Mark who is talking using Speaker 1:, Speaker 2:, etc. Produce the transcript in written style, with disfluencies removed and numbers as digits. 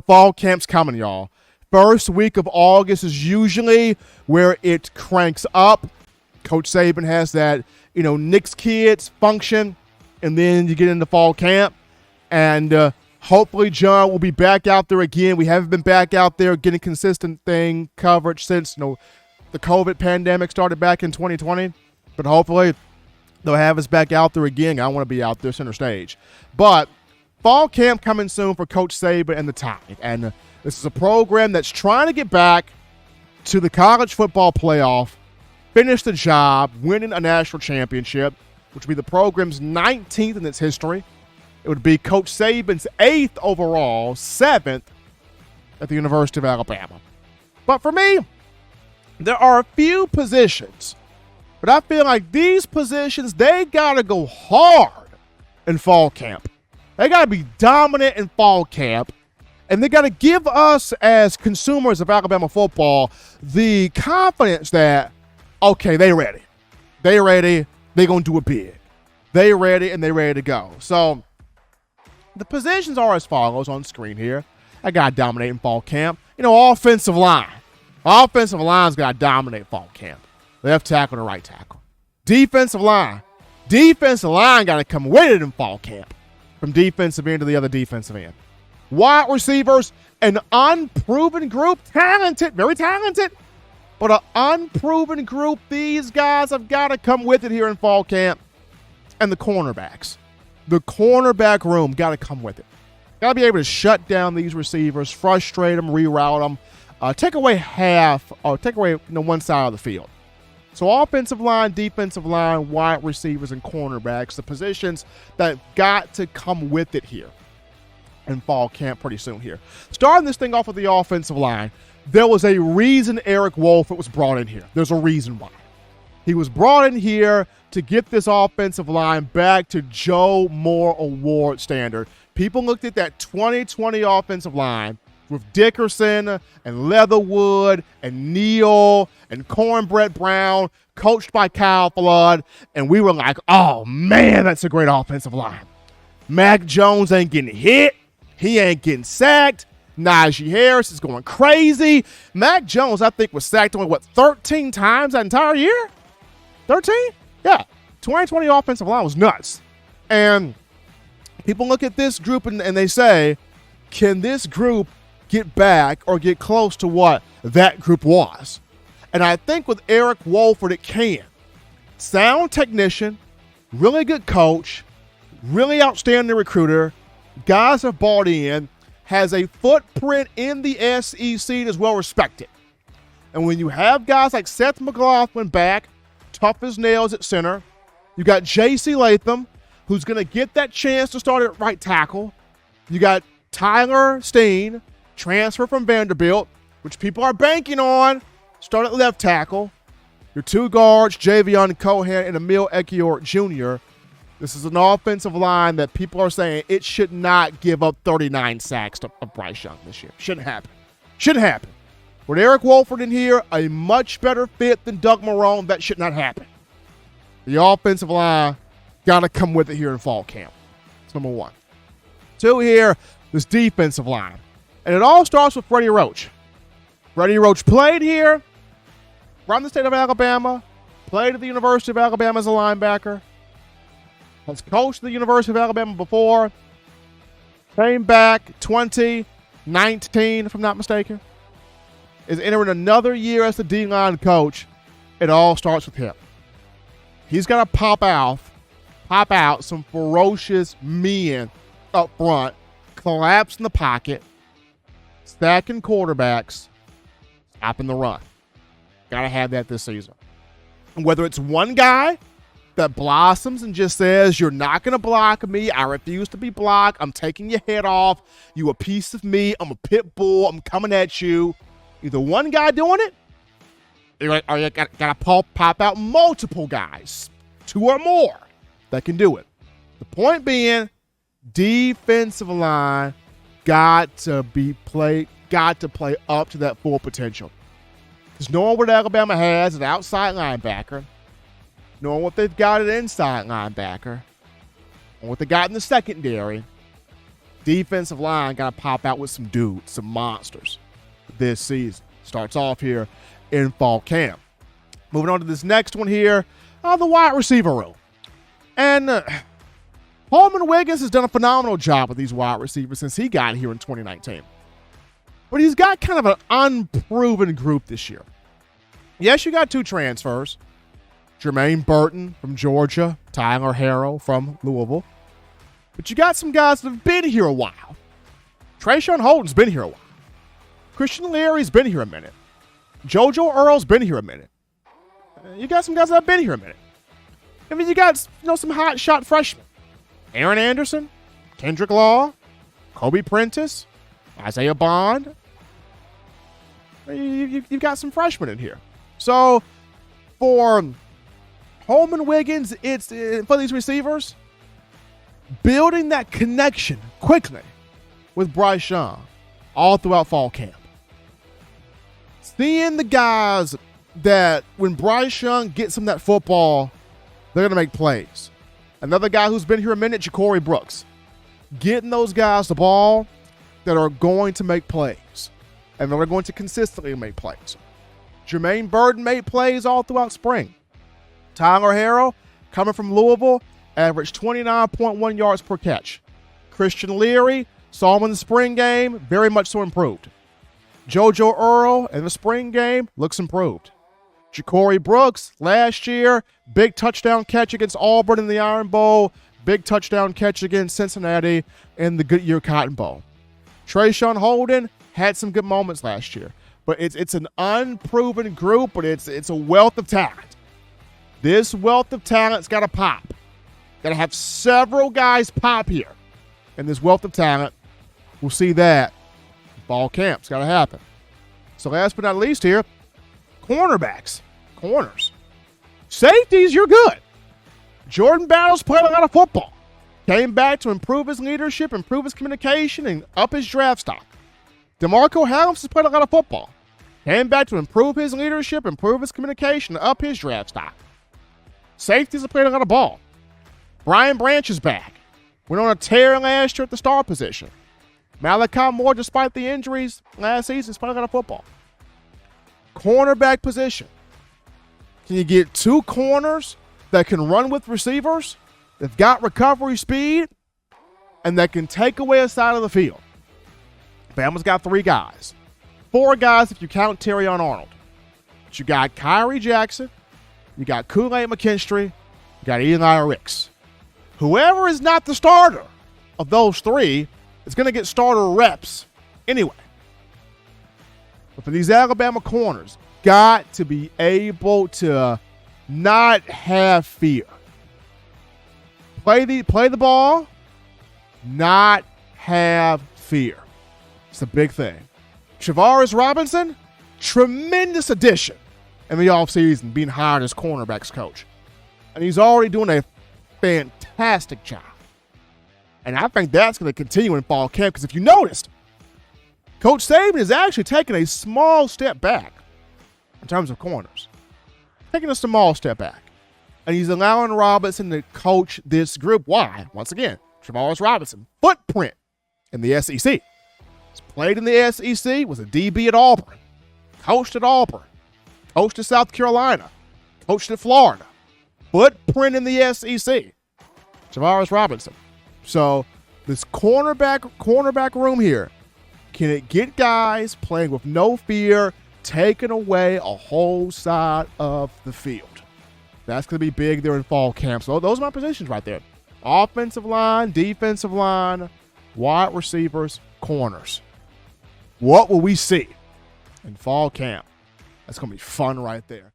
Speaker 1: Fall camp's coming, y'all. First week of August is usually where it cranks up. Coach Saban has that, Knicks kids function, and then you get into fall camp. And hopefully John will be back out there again. We haven't been back out there getting consistent coverage since, the COVID pandemic started back in 2020. But hopefully they'll have us back out there again. I want to be out there center stage. But fall camp coming soon for Coach Saban and the Tide. And this is a program that's trying to get back to the college football playoff, finish the job, winning a national championship, which would be the program's 19th in its history. It would be Coach Saban's 8th overall, 7th at the University of Alabama. But for me, there are a few positions, but I feel like these positions, they got to go hard in fall camp. They got to be dominant in fall camp. And they got to give us as consumers of Alabama football the confidence that, okay, they ready. They ready. They going to do it big. They ready, and they ready to go. So the positions are as follows on screen here. I got to dominate in fall camp. Offensive line. Offensive line's got to dominate fall camp. Left tackle and right tackle. Defensive line. Defensive line got to come with it in fall camp. From defensive end to the other defensive end. Wide receivers, an unproven group, talented, very talented, but an unproven group. These guys have got to come with it here in fall camp. And the cornerbacks. The cornerback room got to come with it. Got to be able to shut down these receivers, frustrate them, reroute them, take away one side of the field. So offensive line, defensive line, wide receivers, and cornerbacks, the positions that got to come with it here in fall camp pretty soon here. Starting this thing off with the offensive line, there was a reason Eric Wolford was brought in here. There's a reason why. He was brought in here to get this offensive line back to Joe Moore Award standard. People looked at that 2020 offensive line with Dickerson and Leatherwood and Neal and Cornbread Brown, coached by Kyle Flood, and we were like, oh, man, that's a great offensive line. Mac Jones ain't getting hit. He ain't getting sacked. Najee Harris is going crazy. Mac Jones, I think, was sacked only, 13 times that entire year? 13? Yeah. 2020 offensive line was nuts. And people look at this group and they say, can this group get back or get close to what that group was? And I think with Eric Wolford, it can. Sound technician, really good coach, really outstanding recruiter, guys have bought in, has a footprint in the SEC and is well respected. And when you have guys like Seth McLaughlin back, tough as nails at center, you got J.C. Latham, who's going to get that chance to start at right tackle. You got Tyler Steen, transfer from Vanderbilt, which people are banking on, start at left tackle. Your two guards, Javion Cohan and Emil Ekiyor Jr. This is an offensive line that people are saying it should not give up 39 sacks to Bryce Young this year. Shouldn't happen. Shouldn't happen. With Eric Wolford in here, a much better fit than Doug Marrone, that should not happen. The offensive line got to come with it here in fall camp. That's number one. Two here, this defensive line. And it all starts with Freddie Roach. Freddie Roach played here from the state of Alabama, played at the University of Alabama as a linebacker, has coached at the University of Alabama before, came back 2019, if I'm not mistaken, is entering another year as the D-line coach. It all starts with him. He's got to pop out some ferocious men up front, collapse in the pocket, stacking quarterbacks, stopping the run. Got to have that this season. And whether it's one guy that blossoms and just says, you're not going to block me, I refuse to be blocked, I'm taking your head off, you a piece of me, I'm a pit bull, I'm coming at you. Either one guy doing it, or you got to pop out multiple guys, two or more, that can do it. The point being, defensive line got to play up to that full potential. Because knowing what Alabama has an outside linebacker, knowing what they've got at inside linebacker, and what they got in the secondary, Defensive line got to pop out with some dudes, some monsters this season. Starts off here in fall camp. Moving on to this next one here, the wide receiver room. And Holman Wiggins has done a phenomenal job with these wide receivers since he got here in 2019. But he's got kind of an unproven group this year. Yes, you got 2 transfers. Jermaine Burton from Georgia, Tyler Harrell from Louisville. But you got some guys that have been here a while. Trayshawn Holden's been here a while. Christian Leary's been here a minute. JoJo Earl's been here a minute. You got some guys that have been here a minute. I mean, you got some hot shot freshmen. Aaron Anderson, Kendrick Law, Kobe Prentice, Isaiah Bond. You've got some freshmen in here. So for Holman Wiggins, it's for these receivers, building that connection quickly with Bryce Young all throughout fall camp. Seeing the guys that when Bryce Young gets them that football, they're going to make plays. Another guy who's been here a minute, Ja'Cory Brooks. Getting those guys the ball that are going to make plays and they're going to consistently make plays. Jermaine Burton made plays all throughout spring. Tyler Harrell, coming from Louisville, averaged 29.1 yards per catch. Christian Leary, saw him in the spring game, very much so improved. JoJo Earl in the spring game looks improved. Ja'Cory Brooks, last year, big touchdown catch against Auburn in the Iron Bowl, big touchdown catch against Cincinnati in the Goodyear Cotton Bowl. Trayshawn Holden had some good moments last year, but it's an unproven group, but it's a wealth of talent. This wealth of talent's got to pop. Got to have several guys pop here. And this wealth of talent, we'll see that. Fall camp's got to happen. So last but not least here, cornerbacks, corners. Safeties, you're good. Jordan Battles played a lot of football. Came back to improve his leadership, improve his communication, and up his draft stock. DeMarco Hellams has played a lot of football. Came back to improve his leadership, improve his communication, and up his draft stock. Safeties have played a lot of ball. Brian Branch is back. Went on a tear last year at the star position. Malachi Moore, despite the injuries last season, has played a lot of football. Cornerback position. Can you get 2 corners that can run with receivers, that've got recovery speed, and that can take away a side of the field? Bama's got 3 guys. 4 guys if you count Terrion Arnold. But you got Kyrie Jackson, you got Kool-Aid McKinstry, you got Eli Ricks. Whoever is not the starter of those 3 is going to get starter reps anyway. But for these Alabama corners, got to be able to not have fear. Play the ball, not have fear. It's a big thing. Travaris Robinson, tremendous addition in the offseason, being hired as cornerbacks coach. And he's already doing a fantastic job. And I think that's going to continue in fall camp because if you noticed, Coach Saban is actually taking a small step back in terms of corners. Taking a small step back. And he's allowing Robinson to coach this group. Why? Once again, Travaris Robinson, footprint in the SEC. He's played in the SEC, was a DB at Auburn, coached at Auburn, coached at South Carolina, coached at Florida. Footprint in the SEC. Travaris Robinson. So this cornerback room here, can it get guys playing with no fear, taking away a whole side of the field? That's going to be big there in fall camp. So those are my positions right there. Offensive line, defensive line, wide receivers, corners. What will we see in fall camp? That's going to be fun right there.